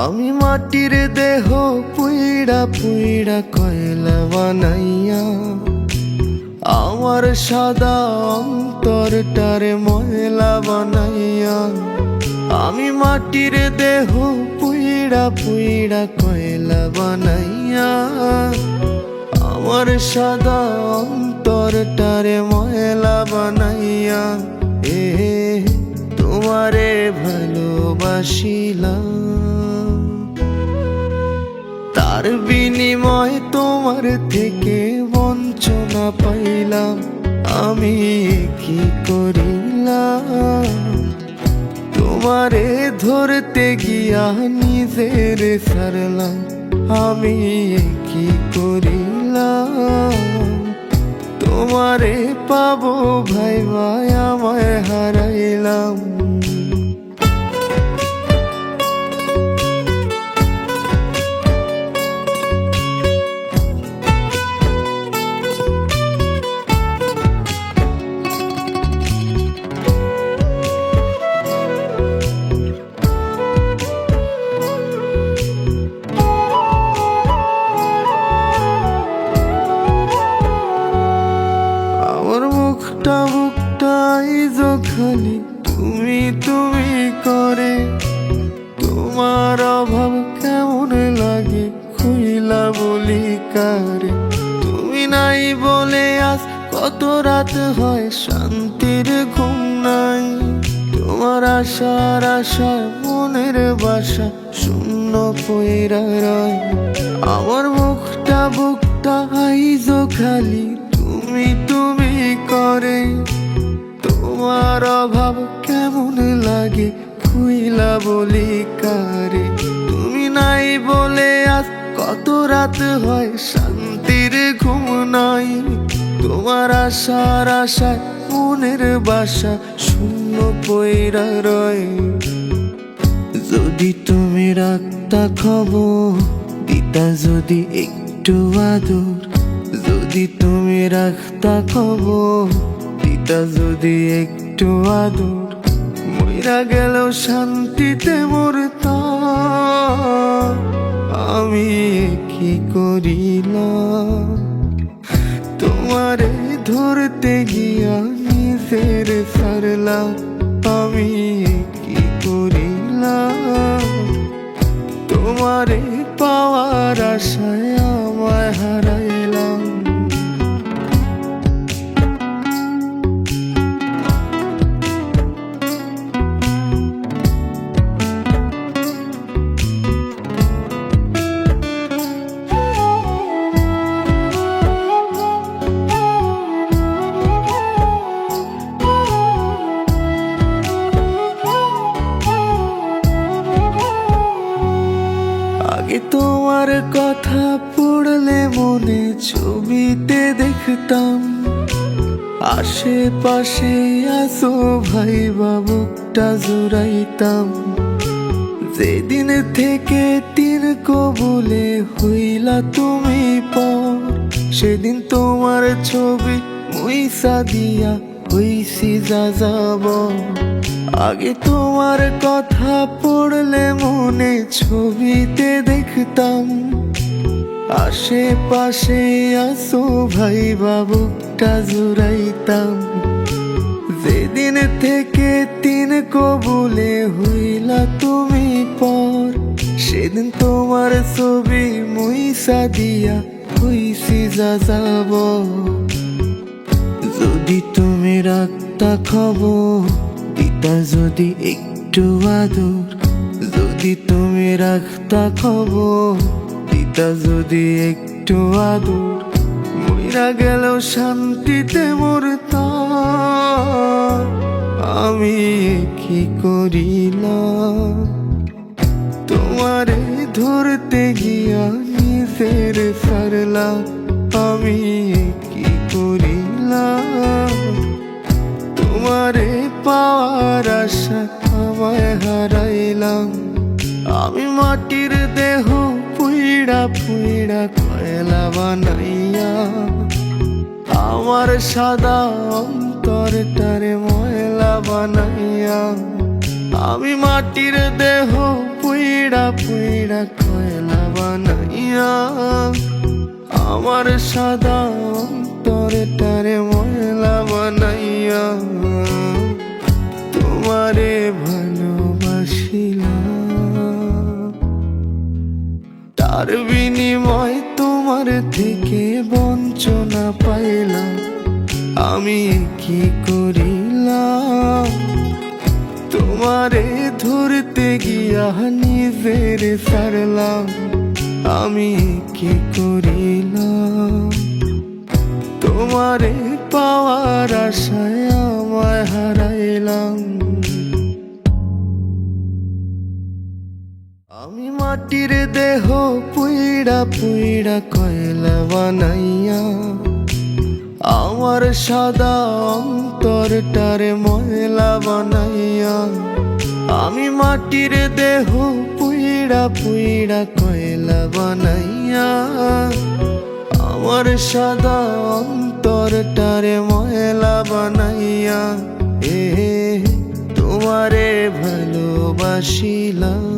আমি মাটির দেহ পুইড়া পুইড়া কয়লা বানাইয়া আমার সাদা অন্তরটারে ময়লা বানাইয়া। আমি মাটির দেহ পুইড়া পুইড়া কয়লা বানাইয়া আমার সাদা অন্তরটারে ময়লা বানাইয়া। তোমারে ভালোবাসিলাম, তার বিনিময় তোমার থেকে বঞ্চনা পাইলাম। আমি কি করিলাম, তোমারে ধরতে গিয়া নিজের ছাড়লাম। আমি কি করিলাম, তোমারে পাবো ভাই ভাই আমায় হারাইলাম। বুকটা বুকটাই খালি তুমি তুমি করে, তোমার অভাব কেমন লাগে খুইলা বলি কারে। তুমি নাই বলে আজ কত রাত হয় শান্তির ঘুম নাই। তোমার আশার আশায় মনের বাসা শূন্য পইরা রয়। আমার বুকটা বুকটাই খালি তুমি তুমি করে, তোমার অভাব কেমন লাগে খুইলা বলি কারে। তুমি নাই বলে আজ কত রাত হয় শান্তির ঘুম নাই। তোমার আশার আশায় মনের বাসা শূন্য পইরা রয়। যদি তুমি রাখতা খবর দিতা যদি একটু আদর, যদি তুমি রাখতা খবর দিতা যদি একটু আদর, মইরা গেল শান্তিতে মরতাম। আমি কি করিলাম, তোমারে ধরতে গিয়া নিজের ছাড়লাম। আমি কি করিলাম, তোমারে পাওয়ার আশায় আমায় হারাইলাম। আগে তোমার কথা পড়লে মনে ছবিতে দেখতাম, আশেপাশে আসো ভাই বুকটা জুড়াইতাম। যেদিন থেকে তিন কবুলে হইলা তুমি পর, সেদিন তোমার ছবি মুইসা দিয়া হইছি যা যাব। আগে তোমার কথা পড়লে মনে ছবিতে দেখতাম, আশেপাশে আসো ভাই বুকটা জুড়াইতাম। যেদিন থেকে তিন কবুলে হইলা তুমি পর, সেদিন তোমার ছবি মুইসা দিয়া হইছি যা যাব। যদি তুমি রাখতা খবর দিতা যদি একটু আদর, যদি তুমি রাখতা খবর দিতা যদি একটু আদর, মইরা গেল শান্তিতে মরতাম। আমি কি করিলাম, তোমারে ধরতে গিয়া নিজের ছাড়লাম। আমি কি করিলাম, তোমারে পাওয়ার আশা আমায় হারাইলাম। আমি মাটির দেহ পুইড়া পুইড়া কয়লা বানাইয়া আমার সাদা অন্তরটারে ময়লা বানাইয়া। আমি মাটির দেহ পুইড়া পুইড়া কয়লা বানাইয়া আমার সাদা অন্তরটারে ময়লা বানাইয়া তোমারে ভালোবাসিলাম। তার বিনিময় তোমার থেকে বঞ্চনা পাইলাম, আমি কি করিলাম? তোমারে ধরতে গিয়া নিজের ছাড়লাম, আমি কি করিলাম? তোমারে পাওয়ার আশায় আমায় হারাইলাম। আমি মাটির দেহ পুইড়া পুইড়া কয়লা বানাইয়া আমার সাদা অন্তরটারে ময়লা বানাইয়া। আমি মাটির দেহ পুইড়া পুইড়া কয়লা বানাইয়া আমার সাদা অন্তরটারে ময়লা বানাইয়া তোমারে ভালোবাসিলাম।